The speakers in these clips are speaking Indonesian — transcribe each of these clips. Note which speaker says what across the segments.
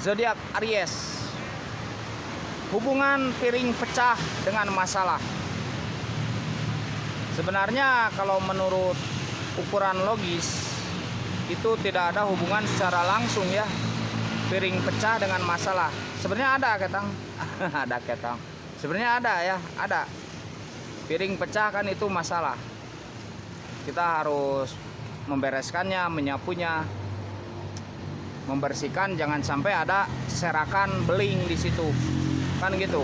Speaker 1: Zodiak Aries. Hubungan piring pecah dengan masalah. Sebenarnya kalau menurut ukuran logis itu tidak ada hubungan secara langsung ya, piring pecah dengan masalah. Sebenarnya ada ketang. Ada ketang. Sebenarnya ada ya, ada. Piring pecah kan itu masalah. Kita harus membereskannya, menyapunya, membersihkan, jangan sampai ada serakan beling di situ. Kan gitu.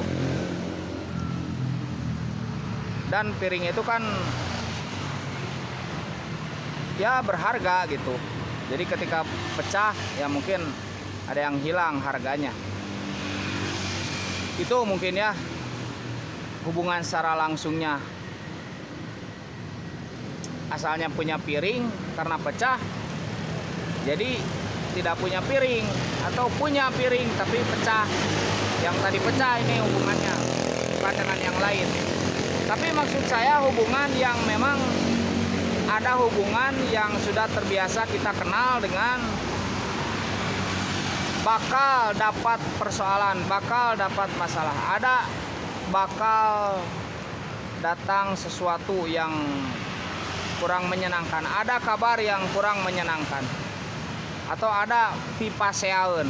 Speaker 1: Dan piring itu kan ya berharga gitu. Jadi ketika pecah ya mungkin ada yang hilang harganya. Itu mungkin ya hubungan secara langsungnya. Asalnya punya piring karena pecah, jadi tidak punya piring, atau punya piring tapi pecah. Yang tadi pecah ini hubungannya, bukan dengan yang lain. Tapi maksud saya hubungan yang memang ada hubungan yang sudah terbiasa kita kenal dengan bakal dapat persoalan, bakal dapat masalah. Ada bakal datang sesuatu yang kurang menyenangkan, ada kabar yang kurang menyenangkan, atau ada pipaseaun,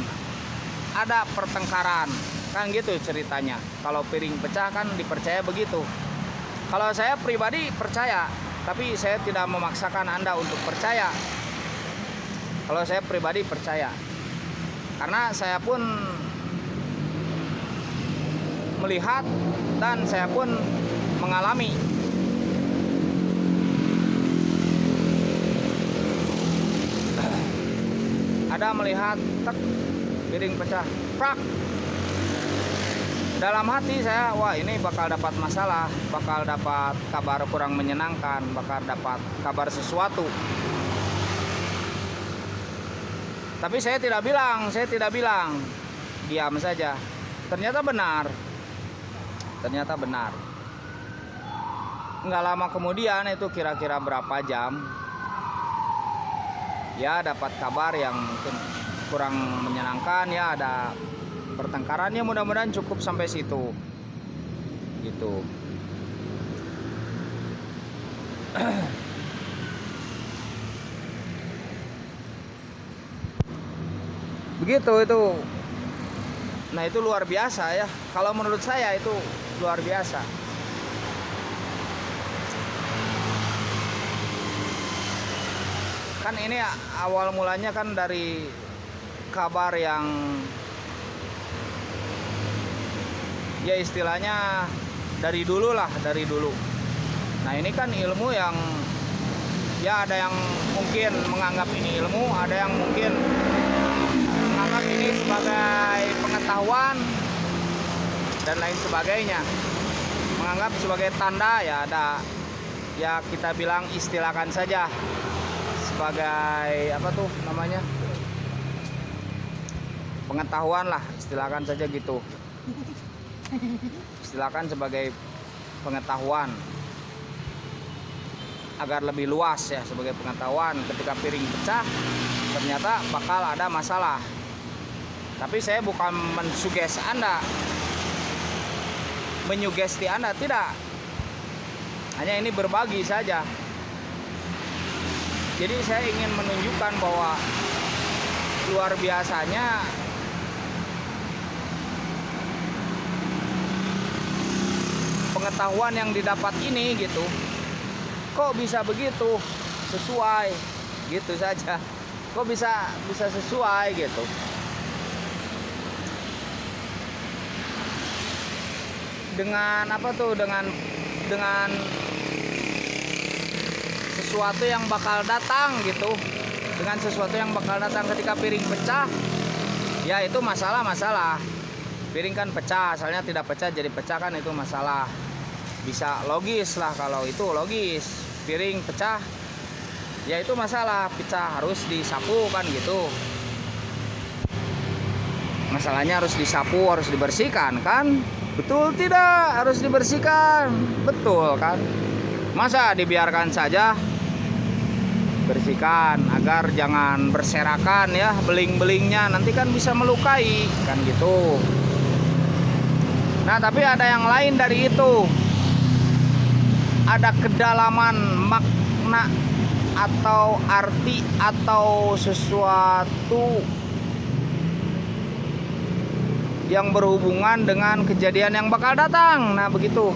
Speaker 1: ada pertengkaran, kan gitu ceritanya. Kalau piring pecah kan dipercaya begitu. Kalau saya pribadi percaya, tapi saya tidak memaksakan Anda untuk percaya. Kalau saya pribadi percaya, karena saya pun melihat dan saya pun mengalami. Ada melihat tek, piring pecah, prak. Dalam hati saya, wah ini bakal dapat masalah, bakal dapat kabar kurang menyenangkan, bakal dapat kabar sesuatu. Tapi saya tidak bilang, diam saja. Ternyata benar. Nggak lama kemudian, itu kira-kira berapa jam, ya dapat kabar yang mungkin kurang menyenangkan, ya ada pertengkarannya, mudah-mudahan cukup sampai situ gitu. Begitu itu. Nah itu luar biasa ya, kalau menurut saya itu luar biasa. Kan ini awal mulanya kan dari kabar yang ya istilahnya dari dulu. Nah ini kan ilmu yang ya ada yang mungkin menganggap ini ilmu, ada yang mungkin menganggap ini sebagai pengetahuan dan lain sebagainya, menganggap sebagai tanda, ya ada, ya kita bilang istilahkan saja sebagai apa tuh namanya, pengetahuan lah, istilahkan saja gitu. Istilahkan sebagai pengetahuan agar lebih luas ya, sebagai pengetahuan. Ketika piring pecah ternyata bakal ada masalah. Tapi saya bukan mensugesti Anda, menyugesti Anda, tidak. Hanya ini berbagi saja. Jadi saya ingin menunjukkan bahwa luar biasanya pengetahuan yang didapat ini gitu. Kok bisa begitu? Sesuai gitu saja. Kok bisa sesuai gitu. Dengan apa tuh? Dengan sesuatu yang bakal datang gitu. Dengan sesuatu yang bakal datang ketika piring pecah. Ya itu masalah. Piring kan pecah, asalnya tidak pecah jadi pecah, kan itu masalah. Bisa logis lah kalau itu logis. Piring pecah, ya itu masalah, pecah, harus disapu kan gitu. Masalahnya harus disapu, harus dibersihkan kan? Betul tidak? Harus dibersihkan. Betul kan? Masa dibiarkan saja bersihkan agar jangan berserakan ya beling-belingnya, nanti kan bisa melukai kan gitu. Nah tapi ada yang lain dari itu, ada kedalaman makna atau arti atau sesuatu yang berhubungan dengan kejadian yang bakal datang. Nah begitu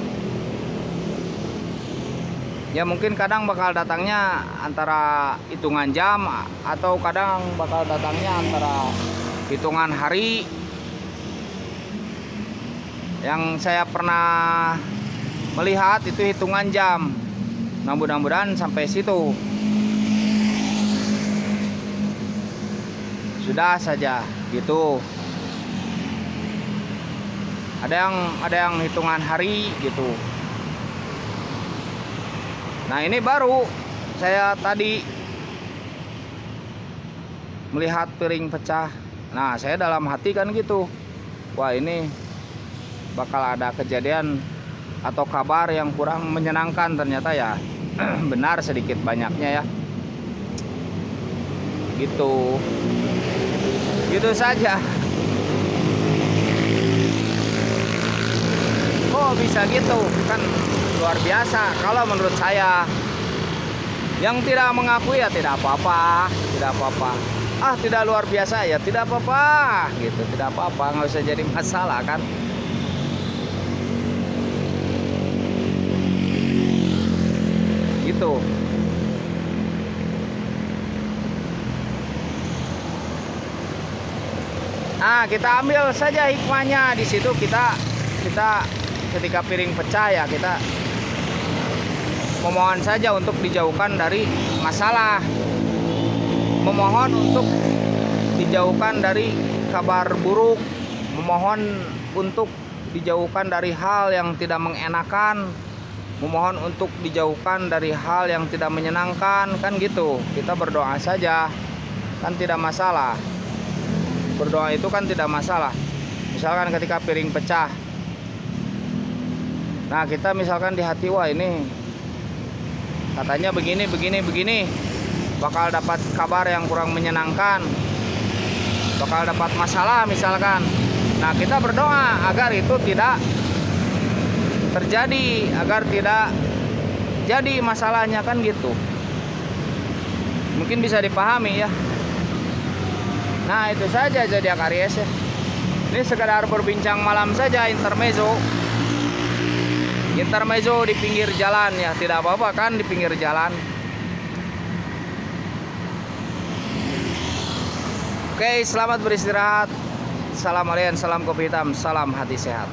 Speaker 1: ya, mungkin kadang bakal datangnya antara hitungan jam, atau kadang bakal datangnya antara hitungan hari. Yang saya pernah melihat itu hitungan jam. Nah mudah-mudahan sampai situ. Sudah saja gitu. Ada yang hitungan hari gitu. Nah ini baru saya tadi melihat piring pecah. Nah saya dalam hati kan gitu, wah ini bakal ada kejadian atau kabar yang kurang menyenangkan. Ternyata ya benar sedikit banyaknya ya. Gitu saja. Oh bisa gitu kan, luar biasa kalau menurut saya. Yang tidak mengakui ya tidak apa-apa, tidak luar biasa ya tidak apa-apa gitu, tidak apa-apa, nggak usah jadi masalah kan. Gitu. Nah kita ambil saja hikmahnya di situ. Kita ketika piring pecah ya kita memohon saja untuk dijauhkan dari masalah, memohon untuk dijauhkan dari kabar buruk, memohon untuk dijauhkan dari hal yang tidak mengenakan, memohon untuk dijauhkan dari hal yang tidak menyenangkan, kan gitu. Kita berdoa saja, kan tidak masalah. Berdoa itu kan tidak masalah. Misalkan ketika piring pecah, nah kita misalkan di hati, wah ini katanya begini, bakal dapat kabar yang kurang menyenangkan, bakal dapat masalah misalkan. Nah kita berdoa agar itu tidak terjadi, agar tidak jadi masalahnya, kan gitu. Mungkin bisa dipahami ya. Nah itu saja zodiak Aries ya. Ini sekedar berbincang malam saja, intermezzo di pinggir jalan ya, tidak apa-apa kan di pinggir jalan. Oke, selamat beristirahat. Salam Alien, salam kopi hitam, salam hati sehat.